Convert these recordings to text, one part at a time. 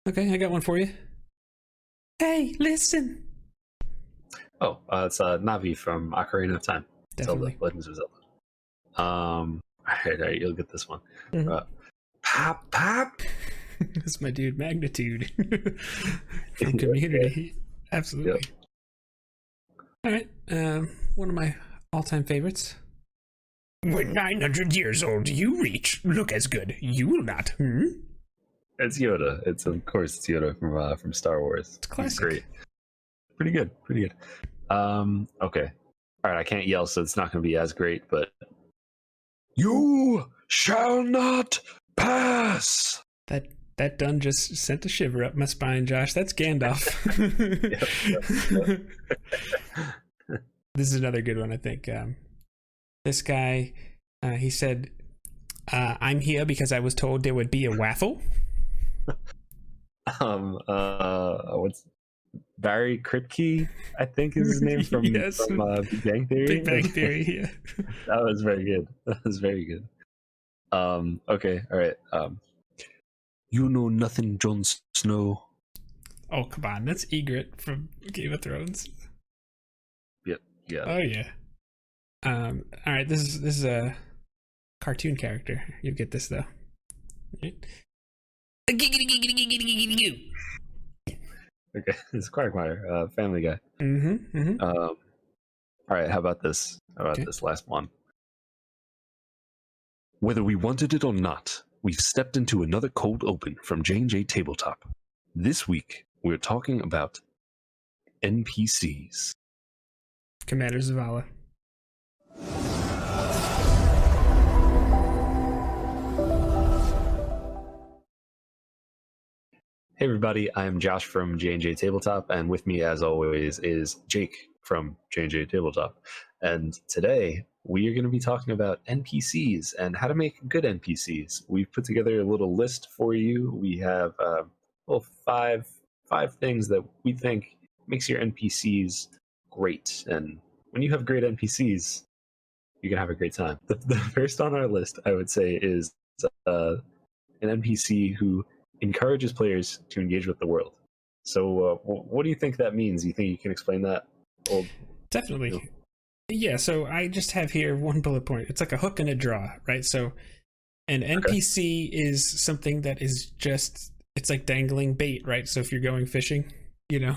Okay, I got one for you. Hey, listen. Oh, it's Navi from Ocarina of Time. Definitely. Zelda, Legends of Zelda. All right, you'll get this one. Mhm. Pop, pop. That's my dude, Magnitude from Community. Absolutely. Yep. All right, one of my all-time favorites. When 900 years old you reach, look as good. You will not. It's Yoda. Of course it's Yoda from Star Wars. It's classic. He's great. Pretty good. Okay. All right, I can't yell, so it's not going to be as great. But you shall not pass. That done just sent a shiver up my spine, Josh. That's Gandalf. Yep. This is another good one, I think. This guy, he said, "I'm here because I was told there would be a waffle." What's Barry Kripke? I think is his name from Yes. from Big Bang Theory. Big Bang Theory. Yeah. That was very good. Okay. All right. You know nothing, Jon Snow. Oh, come on. That's Ygritte from Game of Thrones. Yep. Yeah. Oh, yeah. All right. This is a cartoon character. You'll get this, though. Right? Okay. It's Quagmire, Family Guy. Mm-hmm. All right. How about this? This last one? Whether we wanted it or not, we've stepped into another cold open from JNJtabletop. This week, we're talking about NPCs. Commander Zavala. Hey everybody, I'm Josh from JNJtabletop, and with me as always is Jake from JNJtabletop. And today we are going to be talking about NPCs and how to make good NPCs. We've put together a little list for you. We have five things that we think makes your NPCs great. And when you have great NPCs, you can have a great time. The first on our list, I would say, is an NPC who encourages players to engage with the world. So what do you think that means? You think you can explain that? Definitely. Yeah, so I just have here one bullet point. It's like a hook and a draw, right? So an NPC is something that is just, it's like dangling bait, right? So if you're going fishing, you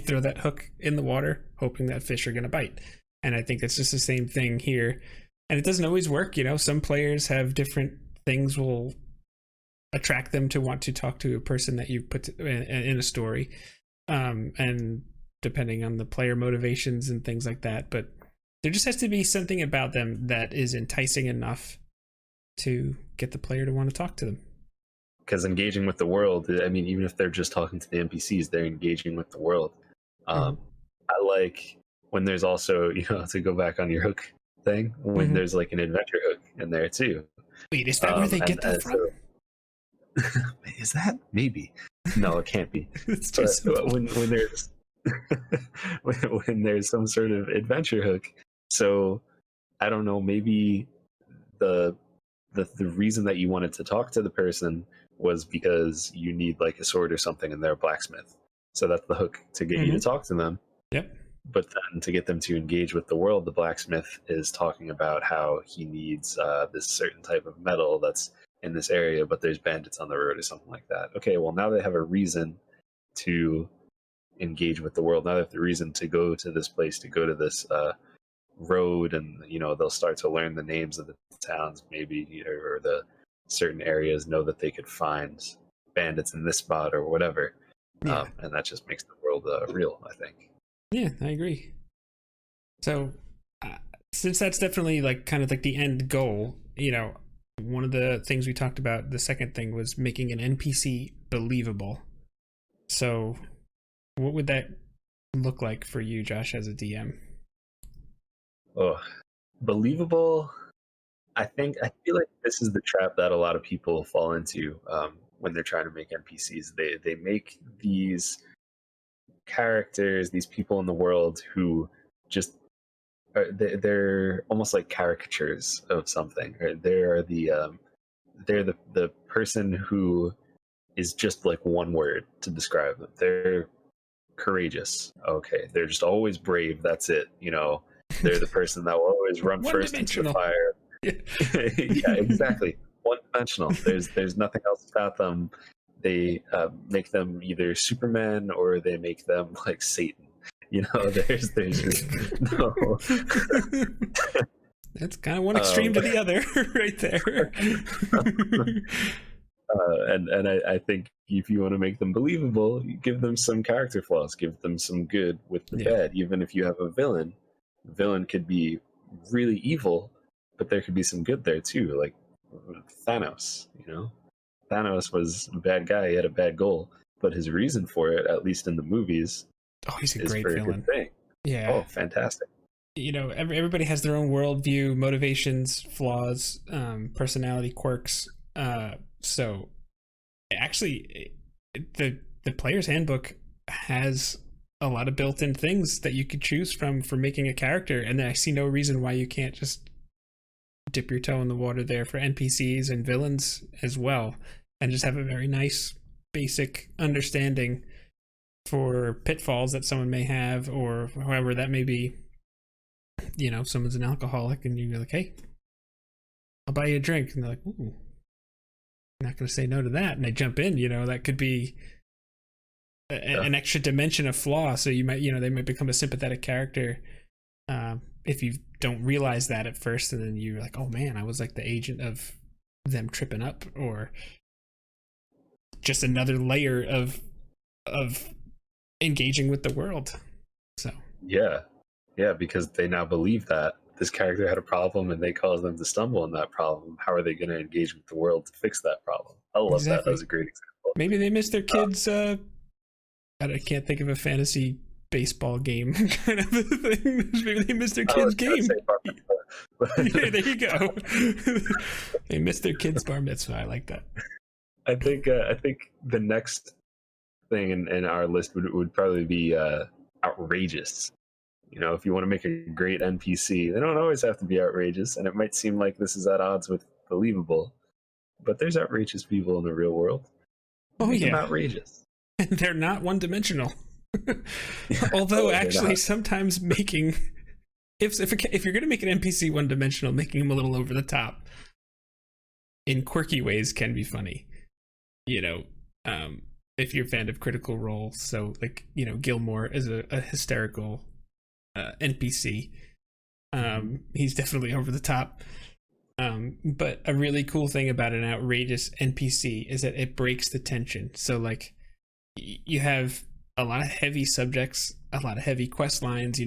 throw that hook in the water, hoping that fish are going to bite. And I think it's just the same thing here. And it doesn't always work, some players have different things will attract them to want to talk to a person that you put in a story, and depending on the player motivations and things like that. But there just has to be something about them that is enticing enough to get the player to want to talk to them. Because engaging with the world, I mean, even if they're just talking to the NPCs, they're engaging with the world. I like when there's also, to go back on your hook thing, when there's like an adventure hook in there too. Wait, is that where they get that from? Is that? Maybe. No, it can't be. It's just when there's when there's some sort of adventure hook. So I don't know, maybe the reason that you wanted to talk to the person was because you need like a sword or something and they're a blacksmith. So that's the hook to get you to talk to them. Yep. But then to get them to engage with the world, the blacksmith is talking about how he needs this certain type of metal that's in this area, but there's bandits on the road or something like that. Okay, well, now they have a reason to engage with the world. Now they have the reason to go to this place, to go to this road, and they'll start to learn the names of the towns, maybe, or the certain areas, know that they could find bandits in this spot or whatever. Yeah. And that just makes the world real, I think. Yeah, I agree. So since that's definitely like kind of like the end goal, one of the things we talked about, the second thing, was making an NPC believable. So what would that look like for you, Josh, as a DM? Oh, believable. I feel like this is the trap that a lot of people fall into when they're trying to make NPCs. They make these characters, these people in the world who just they're almost like caricatures of something. Right? They're the person who is just like one word to describe them. They're courageous. Okay, they're just always brave. That's it. They're the person that will always run first into the fire. Yeah, exactly. One dimensional. There's nothing else about them. They make them either Superman or they make them like Satan. There's just no. That's kind of one extreme to the other, right there. And I think if you want to make them believable, you give them some character flaws, give them some good with the bad. Even if you have a villain, the villain could be really evil, but there could be some good there too. Like Thanos, Thanos was a bad guy. He had a bad goal, but his reason for it, at least in the movies, he's a great villain. Good thing. Yeah. Oh, fantastic. Everybody has their own worldview, motivations, flaws, personality quirks. So actually the player's handbook has a lot of built-in things that you could choose from for making a character, and then I see no reason why you can't just dip your toe in the water there for NPCs and villains as well, and just have a very nice basic understanding for pitfalls that someone may have, or however that may be. Someone's an alcoholic and you're like, hey, I'll buy you a drink, and they're like, ooh, I'm not going to say no to that, and they jump in. That could be an extra dimension of flaw. So you might, they might become a sympathetic character if you don't realize that at first, and then you're like, oh man, I was like the agent of them tripping up, or just another layer of engaging with the world. So yeah, because they now believe that this character had a problem and they caused them to stumble in that problem. How are they going to engage with the world to fix that problem? I love that. That was a great example. Maybe they missed their kids. I can't think of a fantasy baseball game kind of a thing. Maybe they missed their kids' game. Yeah, there you go. They missed their kids' bar mitzvah. I like that. I think the next thing in our list would probably be outrageous. If you want to make a great NPC, they don't always have to be outrageous, and it might seem like this is at odds with believable, but there's outrageous people in the real world. Make them outrageous. And they're not one-dimensional. Although, actually, sometimes making... If you're going to make an NPC one-dimensional, making him a little over the top in quirky ways can be funny. If you're a fan of Critical Role, so, like, Gilmore is a hysterical... NPC. He's definitely over the top. But a really cool thing about an outrageous NPC is that it breaks the tension. So, like, you have a lot of heavy subjects, a lot of heavy quest lines.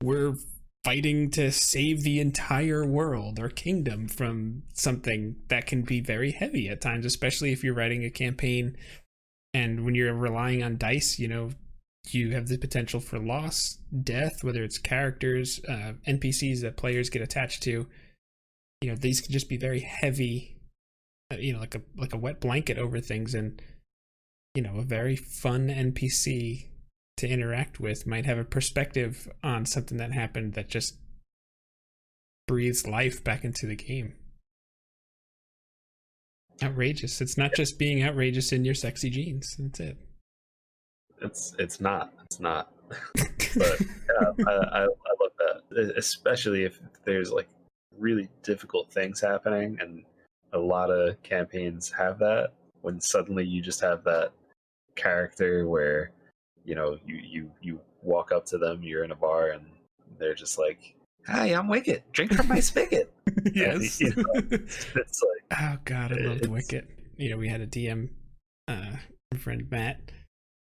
We're fighting to save the entire world or kingdom from something that can be very heavy at times, especially if you're writing a campaign and when you're relying on dice. You have the potential for loss, death, whether it's characters, NPCs that players get attached to. These can just be very heavy, like a wet blanket over things. And, a very fun NPC to interact with might have a perspective on something that happened that just breathes life back into the game. Outrageous. It's not just being outrageous in your sexy jeans. That's it. It's not. But yeah, I love that, especially if there's like really difficult things happening, and a lot of campaigns have that. When suddenly you just have that character where you walk up to them, you're in a bar, and they're just like, "Hi, I'm Wicket. Drink from my spigot." Yes. And, it's like, oh god, I loved Wicket. We had a DM friend, Matt,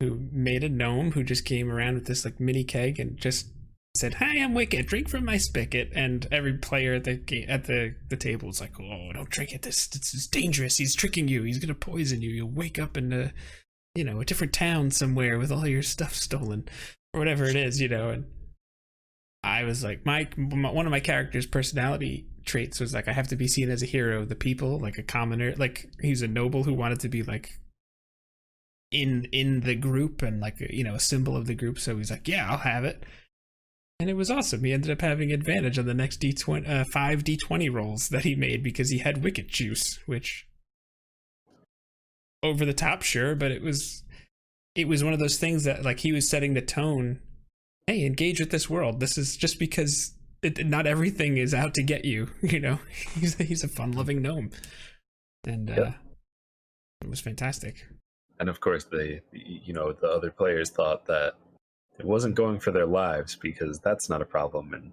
who made a gnome who just came around with this like mini keg and just said, "Hi, I'm Wicket. Drink from my spigot." And every player at the table was like, "Oh, don't drink it. This is dangerous. He's tricking you. He's gonna poison you. You'll wake up in a different town somewhere with all your stuff stolen, or whatever it is." And I was like, one of my character's personality traits was like, I have to be seen as a hero of the people, like a commoner. Like, he's a noble who wanted to be like in the group and like a symbol of the group. So he's like, yeah, I'll have it. And it was awesome. He ended up having advantage on the next 5 D20 rolls that he made because he had Wicket juice, which over the top, sure, but it was one of those things that like he was setting the tone. Hey, engage with this world. This is just because not everything is out to get you. You know, he's a fun-loving gnome, and it was fantastic. And of course, the other players thought that it wasn't going for their lives, because that's not a problem in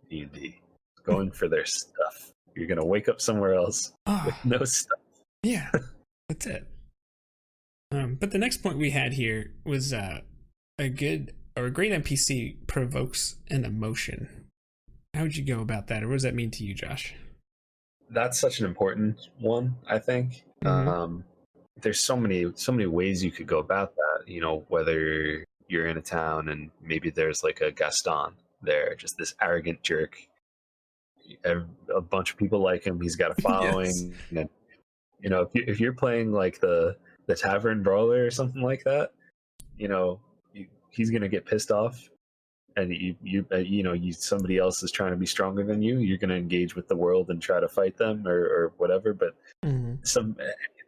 D&D. It's going for their stuff. You're gonna wake up somewhere else with no stuff. Yeah, that's it. But the next point we had here was a great NPC provokes an emotion. How would you go about that, or what does that mean to you, Josh? That's such an important one, I think. Mm-hmm. There's so many ways you could go about that. You know, whether you're in a town and maybe there's like a Gaston there, just this arrogant jerk. A bunch of people like him. He's got a following. Yes. And you know, if you're playing like the tavern brawler or something like that, you know, he's gonna get pissed off, and somebody else is trying to be stronger than you. You're gonna engage with the world and try to fight them or whatever. But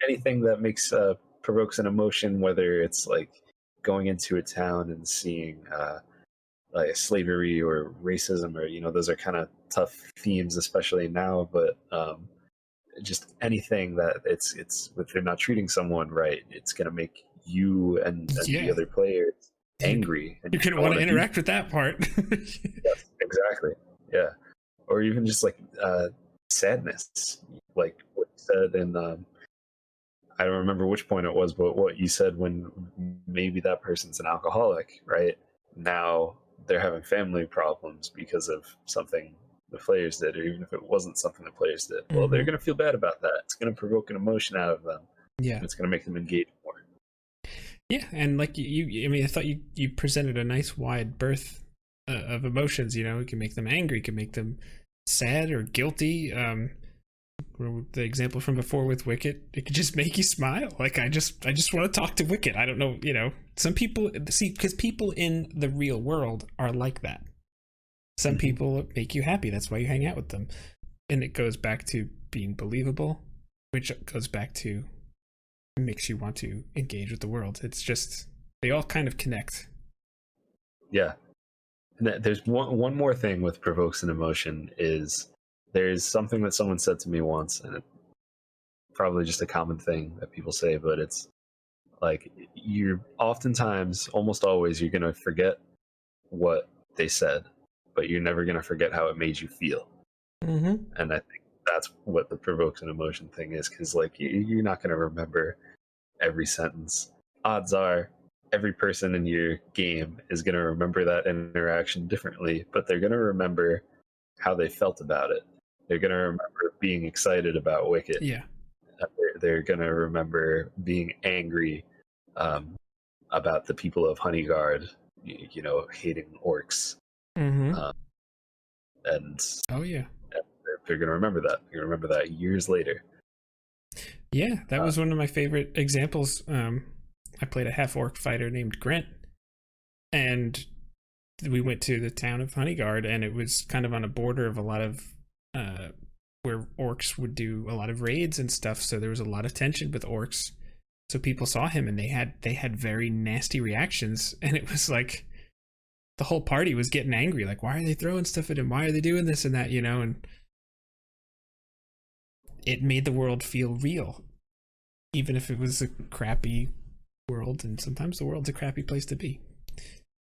anything that makes provokes an emotion, whether it's like going into a town and seeing like slavery or racism, or those are kind of tough themes, especially now. But just anything that it's if they're not treating someone right, it's gonna make you and the other players angry. And you're gonna want to interact with that part. Yes, exactly. Yeah, or even just like sadness, like what you said in I don't remember which point it was, but what you said when maybe that person's an alcoholic, right? Now they're having family problems because of something the players did, or even if it wasn't something the players did. Well, they're going to feel bad about that. It's going to provoke an emotion out of them. Yeah. And it's going to make them engage more. Yeah, and like I thought you presented a nice wide berth of emotions. You know, it can make them angry, it can make them sad or guilty. The example from before with Wicket, it could just make you smile. Like I just want to talk to Wicket. I don't know, some people because people in the real world are like that. Some people make you happy. That's why you hang out with them. And it goes back to being believable, which goes back to makes you want to engage with the world. It's just, they all kind of connect. Yeah. And there's one more thing with provokes an emotion is there's something that someone said to me once, and it's probably just a common thing that people say, but it's like you're oftentimes, almost always, you're going to forget what they said, but you're never going to forget how it made you feel. And I think that's what the provokes an emotion thing is, because like you're not going to remember every sentence. Odds are every person in your game is going to remember that interaction differently, but they're going to remember how they felt about it. They're going to remember being excited about Wicket. Yeah. They're going to remember being angry about the people of Honeyguard, hating orcs. And oh yeah, they're going to remember that. They're going to remember that years later. Yeah, that was one of my favorite examples. I played a half-orc fighter named Grant, and we went to the town of Honeyguard, and it was kind of on a border of a lot of where orcs would do a lot of raids and stuff, so there was a lot of tension with orcs. So people saw him, and they had very nasty reactions, and it was like the whole party was getting angry, like, why are they throwing stuff at him? Why are they doing this and that, and it made the world feel real, even if it was a crappy world, and sometimes the world's a crappy place to be.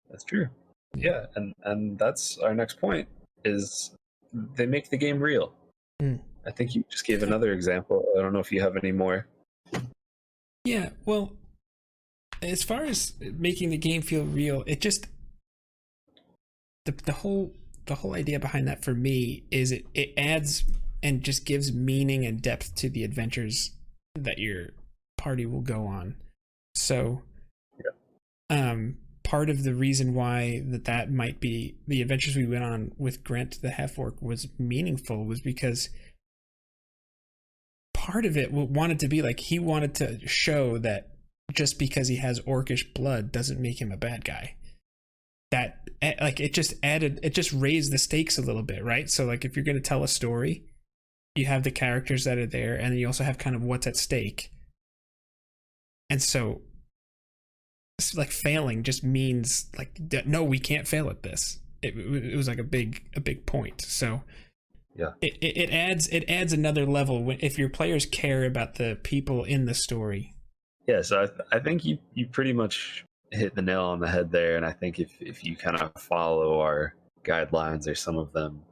That's true. Yeah, and that's our next point, is they make the game real. I think you just gave another example. I don't know if you have any more. Yeah, well, as far as making the game feel real, it just the whole idea behind that for me is it adds and just gives meaning and depth to the adventures that your party will go on. So part of the reason why that might be the adventures we went on with Grant the half-orc was meaningful was because part of it wanted to be like, he wanted to show that just because he has orcish blood doesn't make him a bad guy. That like it just raised the stakes a little bit, right? So like if you're going to tell a story, you have the characters that are there, and then you also have kind of what's at stake. And so it's like failing just means like, no, we can't fail at this. It was like a big point. So Yeah. it adds another level if your players care about the people in the story. Yeah, so I think you pretty much hit the nail on the head there, and I think if you kind of follow our guidelines or some of them,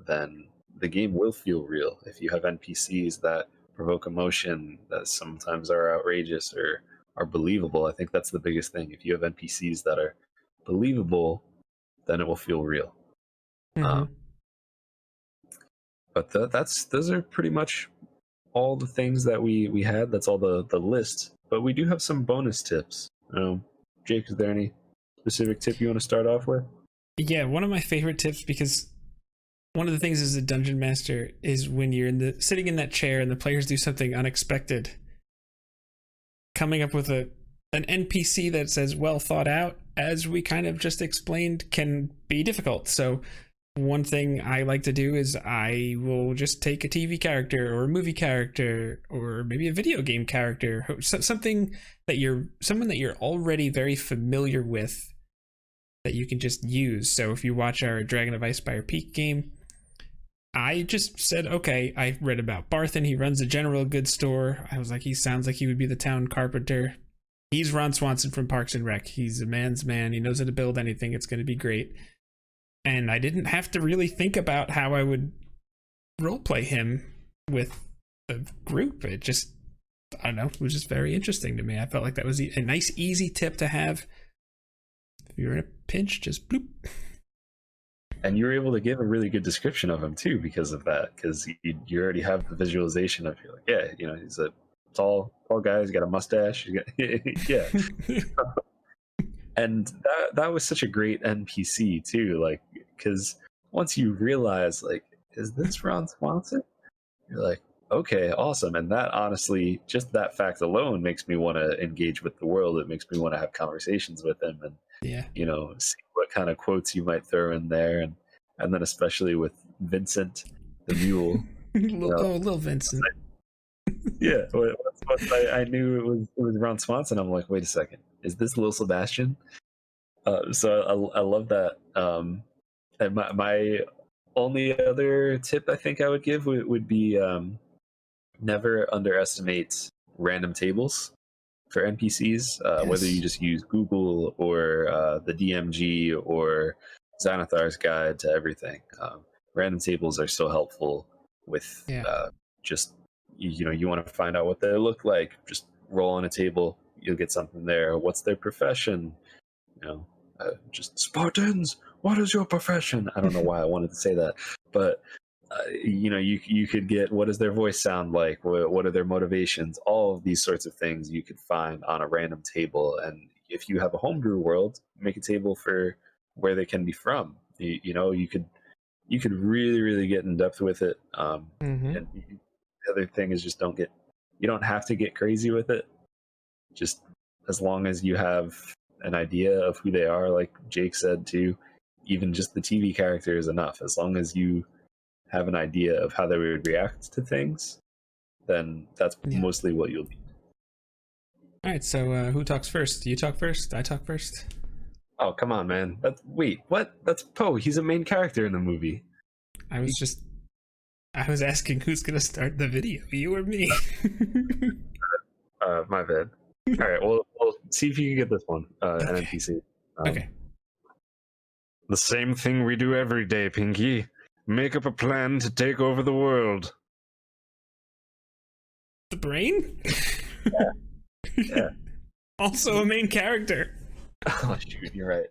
then the game will feel real. If you have NPCs that provoke emotion, that sometimes are outrageous or are believable, I think that's the biggest thing. If you have NPCs that are believable, then it will feel real. Mm-hmm. But those are pretty much all the things that we had. That's all the list. But we do have some bonus tips. Jake, is there any specific tip you want to start off with? Yeah, one of my favorite tips, because one of the things as a dungeon master is when you're sitting in that chair and the players do something unexpected, coming up with an NPC that says well thought out, as we kind of just explained, can be difficult. So one thing I like to do is I will just take a TV character or a movie character or maybe a video game character, someone that you're already very familiar with that you can just use. So if you watch our Dragon of Icefire Peak game, I just said, okay, I read about Barthen. He runs a general goods store. I was like, he sounds like he would be the town carpenter. He's Ron Swanson from Parks and Rec. He's a man's man. He knows how to build anything. It's going to be great. And I didn't have to really think about how I would roleplay him with the group. It just, I don't know, it was just very interesting to me. I felt like that was a nice, easy tip to have. If you're in a pinch, just bloop. And you were able to give a really good description of him too because of that, because you already have the visualization of, you're like, yeah, he's a tall guy, he's got a mustache, yeah. And that was such a great NPC too, like, because once you realize, like, is this Ron Swanson? You're like, okay, awesome. And that, honestly, just that fact alone makes me want to engage with the world. It makes me want to have conversations with him and see what kind of quotes you might throw in there, and then especially with Vincent the mule. Little Vincent. Yeah, once I knew it was Ron Swanson, I'm like, wait a second, is this Lil Sebastian? So I love that. And my only other tip I think I would give would be never underestimate random tables for NPCs, Yes. whether you just use Google or the DMG or Xanathar's Guide to Everything. Random tables are so helpful with just, you want to find out what they look like, just roll on a table, you'll get something there. What's their profession? Just Spartans, what is your profession? I don't know why I wanted to say that, but you could get, what does their voice sound like, what are their motivations, all of these sorts of things you could find on a random table. And if you have a homebrew world, make a table for where they can be from. You could really, really get in depth with it. And the other thing is, just you don't have to get crazy with it. Just as long as you have an idea of who they are, like Jake said too, even just the TV character is enough. As long as you have an idea of how they would react to things, then that's mostly what you'll need. All right, so who talks first? You talk first? I talk first? Oh, come on, man. Wait, what? That's Poe. He's a main character in the movie. I was asking who's going to start the video, you or me? My bad. All right, well, see if you can get this one, Okay. an NPC. Okay. The same thing we do every day, Pinky. Make up a plan to take over the world. The brain? Yeah. Also a main character. Oh, shoot, you're right.